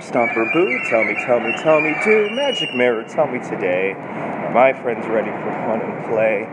Stomper Boo, tell me, do Magic Mirror, tell me today, are my friends ready for fun and play?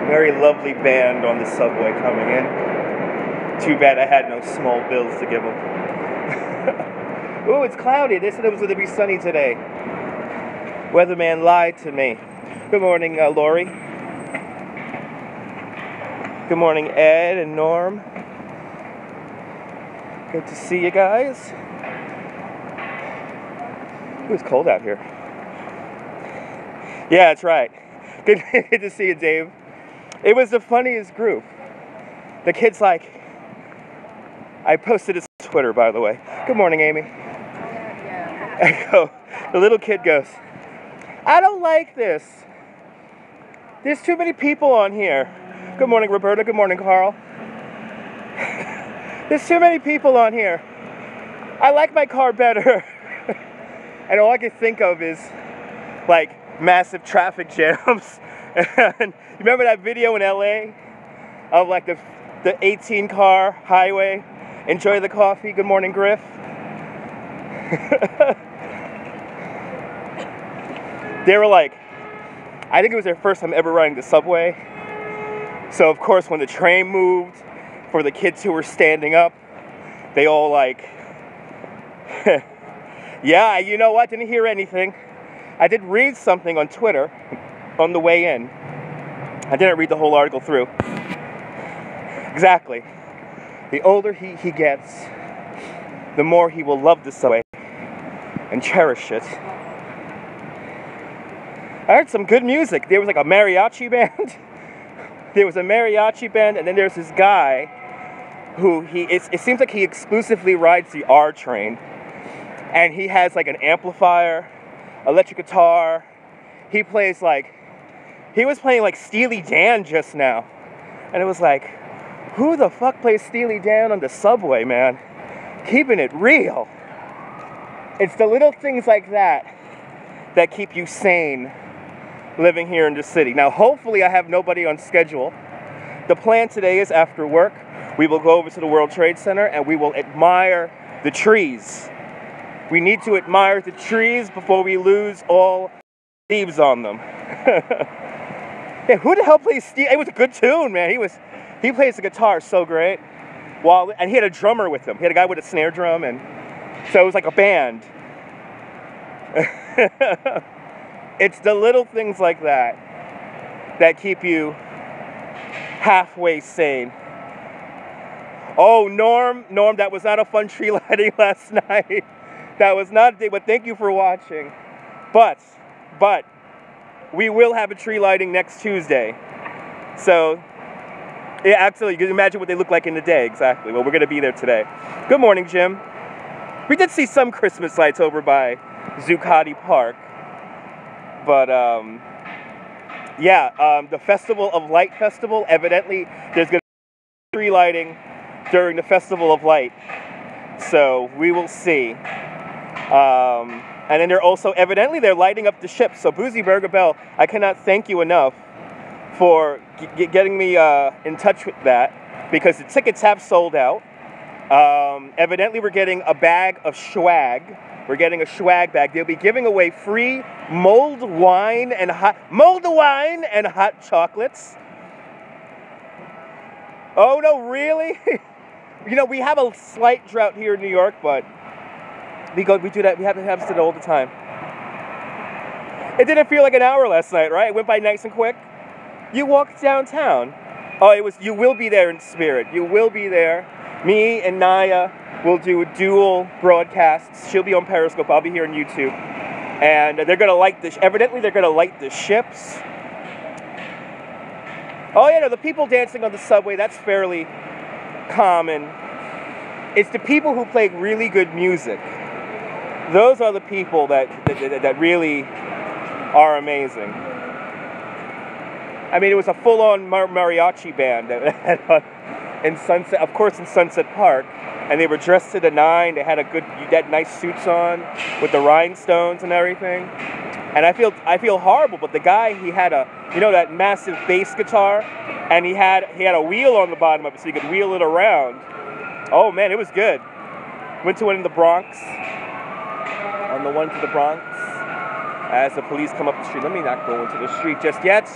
Very lovely band on the subway coming in. Too bad I had no small bills to give them. Ooh, it's cloudy. They said it was going to be sunny today. Weatherman lied to me. Good morning, Lori. Good morning, Ed and Norm. Good to see you guys. It was cold out here. Yeah, that's right. Good to see you, Dave. It was the funniest group. The kid's like, I posted this on Twitter, by the way. Good morning, Amy. The little kid goes, I don't like this. There's too many people on here. Good morning, Roberta. Good morning, Carl. There's too many people on here. I like my car better. And all I can think of is, like, massive traffic jams. And you remember that video in LA of, like, the 18-car highway? Enjoy the coffee. Good morning, Griff. They were like, I think it was their first time ever riding the subway. So, of course, when the train moved, for the kids who were standing up, they all like, yeah, you know what? Didn't hear anything. I did read something on Twitter on the way in. I didn't read the whole article through. Exactly. The older he gets, the more he will love the subway and cherish it. I heard some good music. There was like a mariachi band. There was a mariachi band, and then there's this guy who it seems like he exclusively rides the R train. And he has like an amplifier, electric guitar. He was playing like Steely Dan just now. And it was like, who the fuck plays Steely Dan on the subway, man? Keeping it real. It's the little things like that that keep you sane living here in the city. Now, hopefully I have nobody on schedule. The plan today is after work, we will go over to the World Trade Center and we will admire the trees. We need to admire the trees before we lose all leaves on them. Yeah, who the hell plays Steve? It was a good tune, man. He plays the guitar so great. And he had a drummer with him. He had a guy with a snare drum, and so it was like a band. It's the little things like that that keep you halfway sane. Oh, Norm, that was not a fun tree lighting last night. That was not a day, but thank you for watching. But, we will have a tree lighting next Tuesday. So, yeah, absolutely. You can imagine what they look like in the day, exactly. Well, we're going to be there today. Good morning, Jim. We did see some Christmas lights over by Zuccotti Park. But, the Festival of Light Festival, evidently, there's going to be tree lighting during the Festival of Light. So, we will see. And then they're also, evidently, they're lighting up the ships. So, Boozy Burger Bell, I cannot thank you enough for getting me in touch with that, because the tickets have sold out. Evidently, we're getting a bag of swag. We're getting a swag bag. They'll be giving away free mulled wine and hot chocolates. Oh no, really? You know, we have a slight drought here in New York, but we do that. We have it all the time. It didn't feel like an hour last night, right? It went by nice and quick. You walked downtown. Oh, you will be there in spirit. You will be there. Me and Naya will do dual broadcasts. She'll be on Periscope. I'll be here on YouTube. And they're going to light this. Evidently, they're going to light the ships. Oh, yeah, no, the people dancing on the subway, that's fairly common. It's the people who play really good music. Those are the people that really are amazing. I mean, it was a full-on mariachi band in Sunset, of course, in Sunset Park, and they were dressed to the nine. They had nice suits on with the rhinestones and everything. And I feel horrible, but the guy, he had that massive bass guitar, and he had a wheel on the bottom of it so you could wheel it around. Oh man, it was good. Went to one in the Bronx. On the one to the Bronx. As the police come up the street. Let me not go into the street just yet.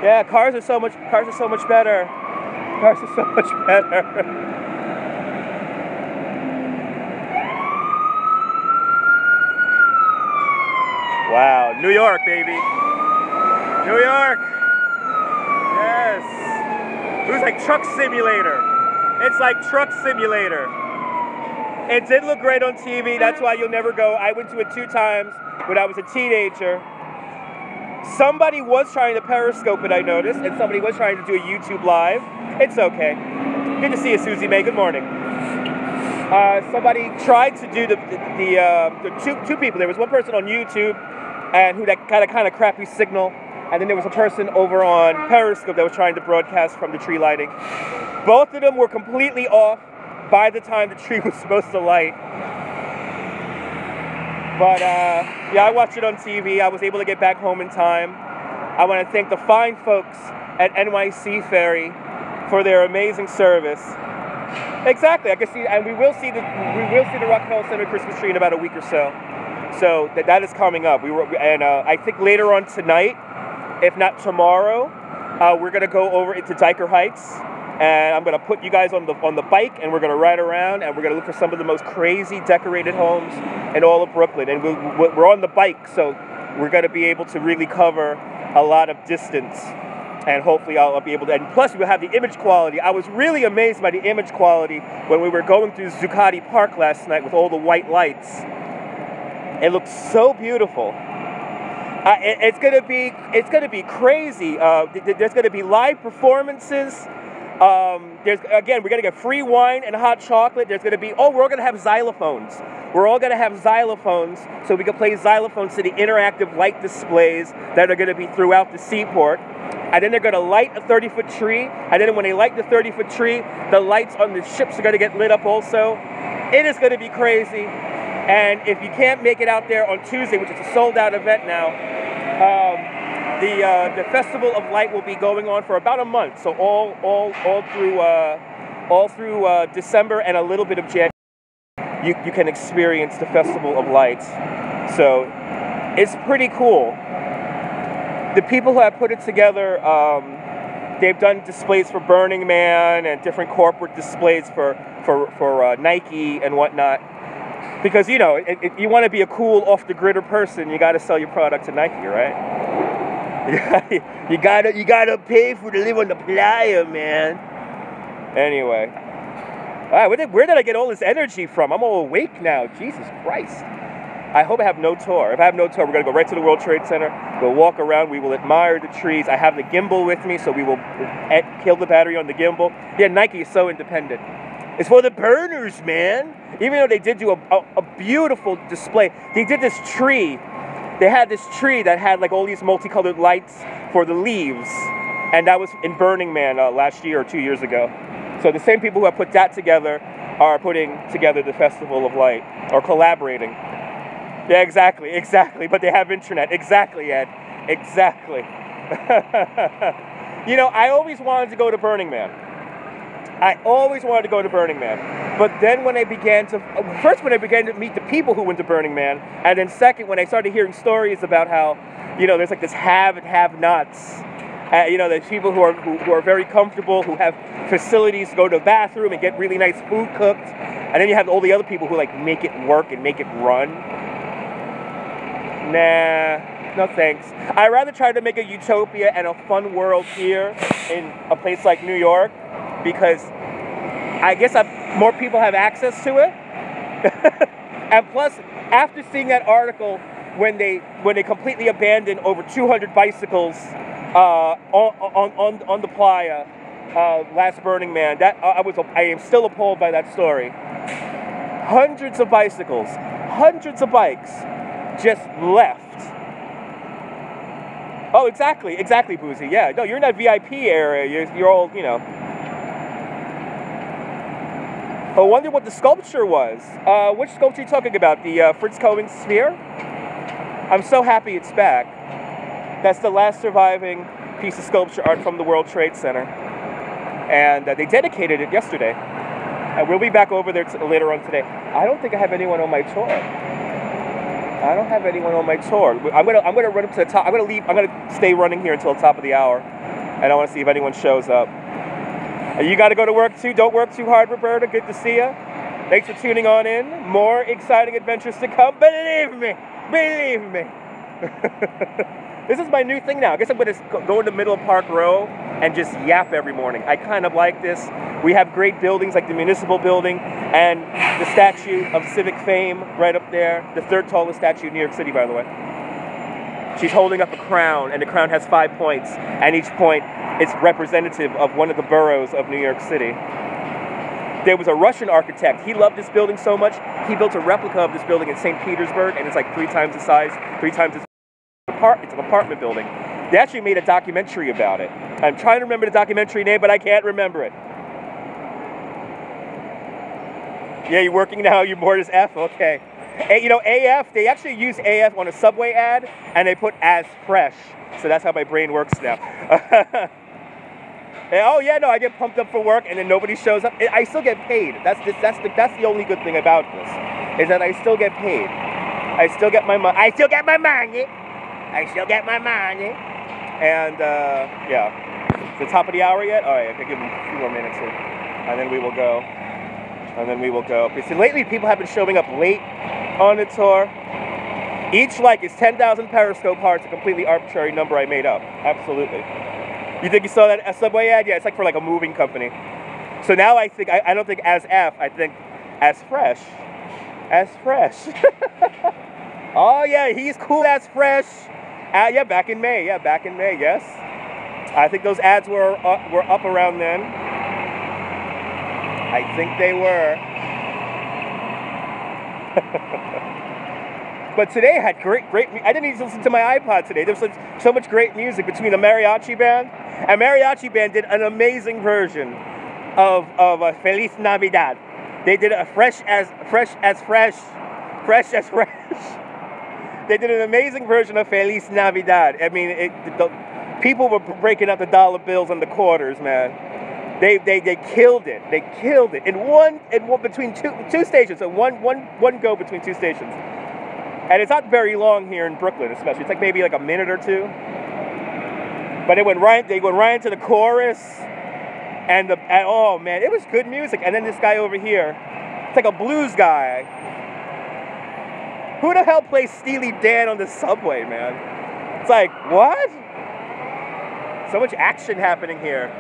Yeah, cars are so much better. Cars are so much better. Wow, New York, baby. New York. Yes. It was like Truck Simulator. It's like Truck Simulator. It did look great on TV. That's why you'll never go. I went to it 2 times when I was a teenager. Somebody was trying to Periscope it, I noticed, and somebody was trying to do a YouTube Live. It's okay. Good to see you, Susie May. Good morning. Somebody tried to do the two people. There was one person on YouTube and who that kind of crappy signal, and then there was a person over on Periscope that was trying to broadcast from the tree lighting. Both of them were completely off by the time the tree was supposed to light. But yeah, I watched it on TV. I was able to get back home in time. I want to thank the fine folks at NYC Ferry for their amazing service. Exactly, I can see, and we will see the Rockefeller Center Christmas tree in about a week or so. So that is coming up. I think later on tonight, if not tomorrow, we're gonna go over into Dyker Heights, and I'm gonna put you guys on the bike, and we're gonna ride around, and we're gonna look for some of the most crazy decorated homes in all of Brooklyn. And we're on the bike, so we're gonna be able to really cover a lot of distance. And hopefully I'll be able to, and plus we'll have the image quality. I was really amazed by the image quality when we were going through Zuccotti Park last night with all the white lights. It looks so beautiful. It's gonna be crazy. There's gonna be live performances. We're gonna get free wine and hot chocolate. We're all gonna have xylophones. We're all gonna have xylophones so we can play xylophones to the interactive light displays that are gonna be throughout the seaport. And then they're going to light a 30-foot tree. And then when they light the 30-foot tree, the lights on the ships are going to get lit up also. It is going to be crazy. And if you can't make it out there on Tuesday, which is a sold-out event now, the Festival of Light will be going on for about a month. So all through December and a little bit of January, you can experience the Festival of Lights. So it's pretty cool. The people who have put it together, they've done displays for Burning Man and different corporate displays for Nike and whatnot. Because, you know, if you want to be a cool off-the-gridder person, you got to sell your product to Nike, right? you gotta pay for to live on the playa, man. Anyway, all right, where did I get all this energy from? I'm all awake now. Jesus Christ. I hope I have no tour. If I have no tour, we're going to go right to the World Trade Center. We'll walk around. We will admire the trees. I have the gimbal with me, so we will kill the battery on the gimbal. Yeah, Nike is so independent. It's for the burners, man. Even though they did do a beautiful display. They did this tree. They had this tree that had like all these multicolored lights for the leaves. And that was in Burning Man last year or 2 years ago. So the same people who have put that together are putting together the Festival of Light, or collaborating. Yeah, exactly. But they have internet. Exactly, Ed. Exactly. You know, I always wanted to go to Burning Man. But then when I began to meet the people who went to Burning Man, and then second, when I started hearing stories about how, you know, there's like this have and have-nots. You know, there's people who are very comfortable, who have facilities to go to the bathroom and get really nice food cooked. And then you have all the other people who like make it work and make it run. Nah, no thanks. I'd rather try to make a utopia and a fun world here in a place like New York, because I guess more people have access to it. And plus, after seeing that article, when they completely abandoned over 200 bicycles on the playa last Burning Man, I am still appalled by that story. Hundreds of bicycles, hundreds of bikes just left. Oh, exactly, Boozy. Yeah, no, you're in that VIP area. You're all, you know. I wonder what the sculpture was. Which sculpture are you talking about? The Fritz Cohen sphere? I'm so happy it's back. That's the last surviving piece of sculpture art from the World Trade Center. And they dedicated it yesterday. And we'll be back over there later on today. I don't think I have anyone on my tour. I don't have anyone on my tour. I'm gonna run up to the top. I'm gonna stay running here until the top of the hour. And I want to see if anyone shows up. You got to go to work too. Don't work too hard, Roberta. Good to see you. Thanks for tuning on in. More exciting adventures to come. Believe me. Believe me. This is my new thing now. I guess I'm going to go into Middle Park Row and just yap every morning. I kind of like this. We have great buildings like the Municipal Building and the statue of Civic Fame right up there. The third tallest statue in New York City, by the way. She's holding up a crown, and the crown has 5 points, and each point is representative of one of the boroughs of New York City. There was a Russian architect. He loved this building so much, he built a replica of this building in St. Petersburg, and it's like 3 times the size, 3 times as it's an apartment building. They actually made a documentary about it. I'm trying to remember the documentary name, but I can't remember it. Yeah, you're working now, you're bored as F? Okay. You know, AF, they actually use AF on a Subway ad, and they put as fresh. So that's how my brain works now. Oh yeah, no, I get pumped up for work, and then nobody shows up. I still get paid. That's the only good thing about this, is that I still get paid. I still get my money. I still get my money. I still get my money. And yeah, the top of the hour yet? All right, I can give them a few more minutes here, and then we will go. And then we will go. See, lately people have been showing up late on the tour. Each like is 10,000 Periscope hearts, a completely arbitrary number I made up. Absolutely. You think you saw that Subway ad? Yeah, it's like for like a moving company. So now I think, I don't think as F, I think as fresh. As fresh. Oh yeah, he's cool as fresh. Yeah, back in May. Yeah, back in May, yes. I think those ads were up around then. I think they were. But today I had great, I didn't even listen to my iPod today. There was so much great music between a mariachi band. A mariachi band did an amazing version of Feliz Navidad. They did a fresh as fresh. They did an amazing version of Feliz Navidad. I mean, people were breaking out the dollar bills and the quarters, man. They killed it. They killed it in between two stations. So one go between 2 stations. And it's not very long here in Brooklyn, especially. It's like maybe like a minute or 2. But they went right into the chorus, and oh man, it was good music. And then this guy over here, it's like a blues guy. Who the hell plays Steely Dan on the subway, man? It's like, what? So much action happening here.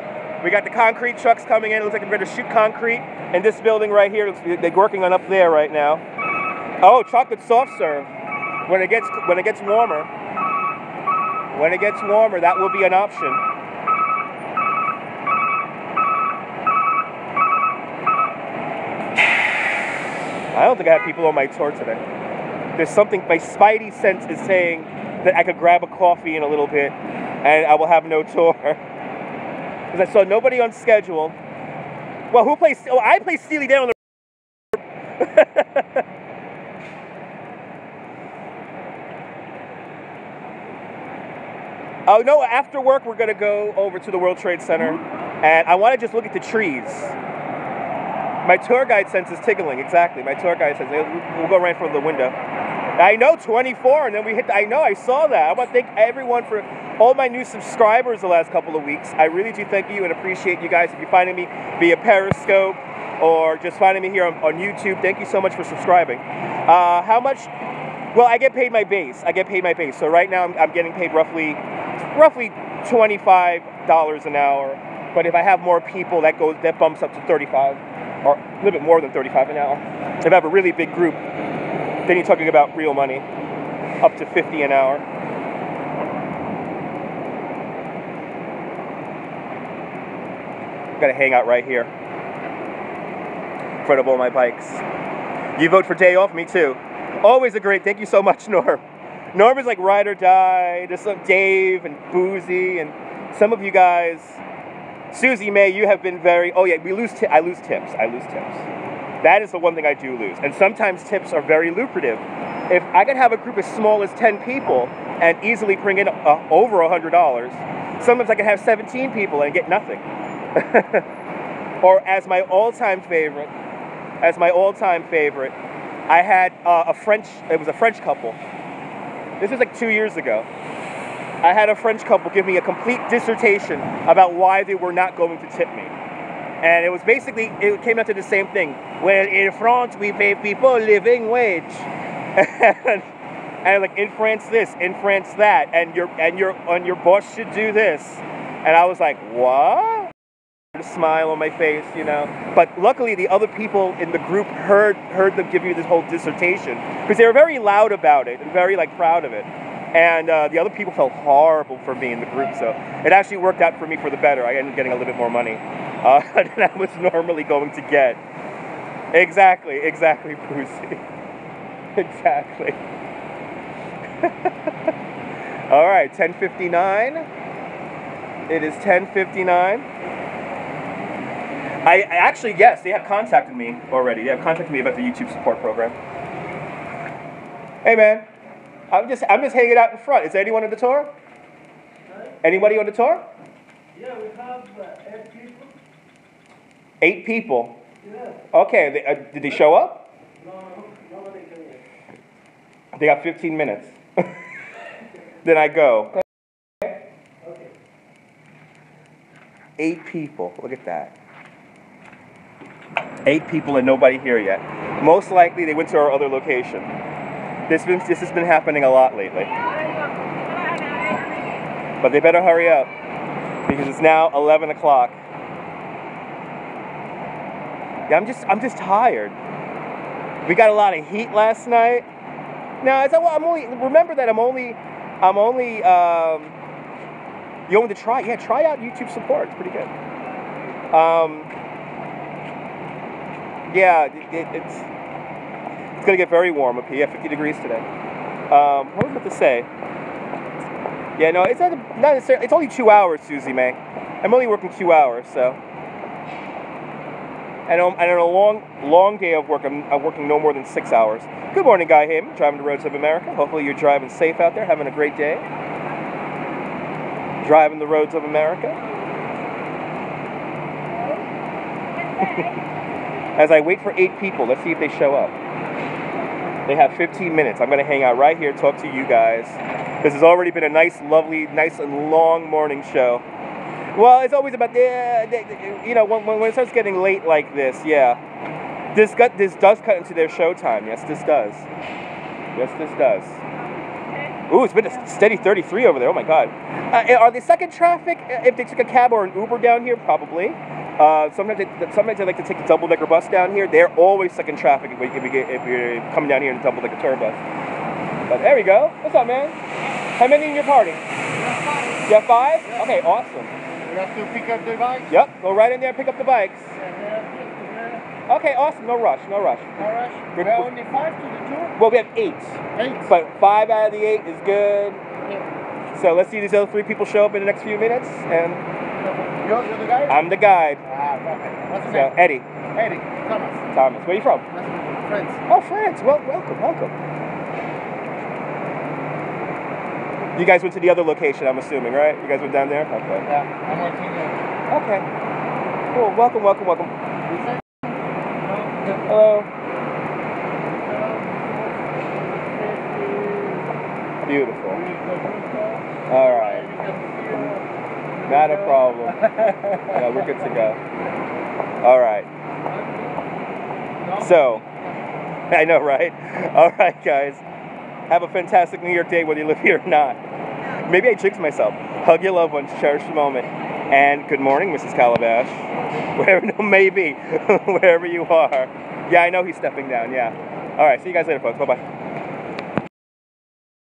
We got the concrete trucks coming in. It looks like they're going to shoot concrete in this building right here. They're working on up there right now. Oh, chocolate soft serve. When it gets warmer. When it gets warmer, that will be an option. I don't think I have people on my tour today. There's something, my spidey sense is saying that I could grab a coffee in a little bit and I will have no tour. Because I saw nobody on schedule. Well, who plays? Oh, I play Steely Dan on the. Oh no! After work, we're gonna go over to the World Trade Center, and I want to just look at the trees. My tour guide sense is tickling. Exactly, my tour guide says we'll go right in front of the window. I know 24, and then we hit. I know, I saw that. I want to thank everyone for all my new subscribers the last couple of weeks. I really do thank you and appreciate you guys. If you're finding me via Periscope or just finding me here on YouTube, thank you so much for subscribing. How much? Well, I get paid my base. So right now I'm getting paid roughly $25 an hour. But if I have more people, that bumps up to 35, or a little bit more than 35 an hour. If I have a really big group, then you're talking about real money, up to 50 an hour. Gotta hang out right here in front of all my bikes. You vote for day off? Me too. Always a great, thank you so much, Norm. Norm is like ride or die. There's some Dave and Boozy and some of you guys. Susie May, you have been very, oh yeah, I lose tips. That is the one thing I do lose. And sometimes tips are very lucrative. If I could have a group as small as 10 people and easily bring in over $100, sometimes I can have 17 people and get nothing. Or as my all-time favorite, I had it was a French couple. This was like 2 years ago. I had a French couple give me a complete dissertation about why they were not going to tip me. And it was basically, it came down to the same thing. Well, in France, we pay people living wage. and like, in France this, in France that, and your boss should do this. And I was like, what? A smile on my face, you know. But luckily, the other people in the group heard them give you this whole dissertation, because they were very loud about it and very like proud of it. And the other people felt horrible for me in the group, so it actually worked out for me for the better. I ended up getting a little bit more money than I was normally going to get. Exactly, Boozy. Exactly. All right, 10:59. It is 10:59. I actually, yes, they have contacted me already. They have contacted me about the YouTube support program. Hey, man. I'm just hanging out in front. Is there anyone on the tour? Sorry? Anybody on the tour? Yeah, we have 8 people. 8 people? Yeah. Okay, did they show up? No, nobody came yet. They got 15 minutes. Then I go. Okay. 8 people, look at that. 8 people and nobody here yet. Most likely they went to our other location. This has been happening a lot lately. But they better hurry up, because it's now 11 o'clock. Yeah, I'm just tired. We got a lot of heat last night. Now, remember that I'm only you want to try out YouTube support. It's pretty good. Yeah, it's gonna get very warm up here. Yeah, 50 degrees today. What was I about to say? Yeah, no, it's not necessarily. It's only 2 hours, Susie May. I'm only working 2 hours, so. And on a long day of work, I'm working no more than 6 hours. Good morning, Guy Heyman, driving the roads of America. Hopefully you're driving safe out there, having a great day. Driving the roads of America. As I wait for 8 people, let's see if they show up. They have 15 minutes. I'm going to hang out right here, talk to you guys. This has already been a nice and long morning show. Well, it's always about you know, when it starts getting late like this, yeah. This does cut into their show time. Yes, this does. Yes, this does. Ooh, it's been a steady 33 over there. Oh my God. Are they stuck in traffic if they took a cab or an Uber down here? Probably. Sometimes they like to take the double-decker bus down here. They're always stuck in traffic if you're coming down here in a double-decker tour bus. But there we go. What's up, man? How many in your party? You have 5? Yeah. Okay, awesome. We have to pick up the bikes? Yep, go right in there and pick up the bikes. Okay, awesome. No rush. No rush? We're only 5 to the tour? Well, we have 8. 8? But 5 out of the 8 is good. Yeah. So let's see these other 3 people show up in the next few minutes. And you're the guide? I'm the guide. Perfect. What's his name? Eddie. Eddie. Thomas. Where are you from? France. Oh, France. Well, welcome. You guys went to the other location, I'm assuming, right? You guys went down there? Okay. Yeah, I'm working there. Okay. Cool. Welcome. Hello. Beautiful. All right. Not a problem. No, we're good to go. All right. So, I know, right? All right, guys. Have a fantastic New York day, whether you live here or not. Maybe I jinxed myself. Hug your loved ones, cherish the moment. And good morning, Mrs. Calabash. Wherever you are. Yeah, I know he's stepping down, yeah. All right, see you guys later, folks. Bye-bye.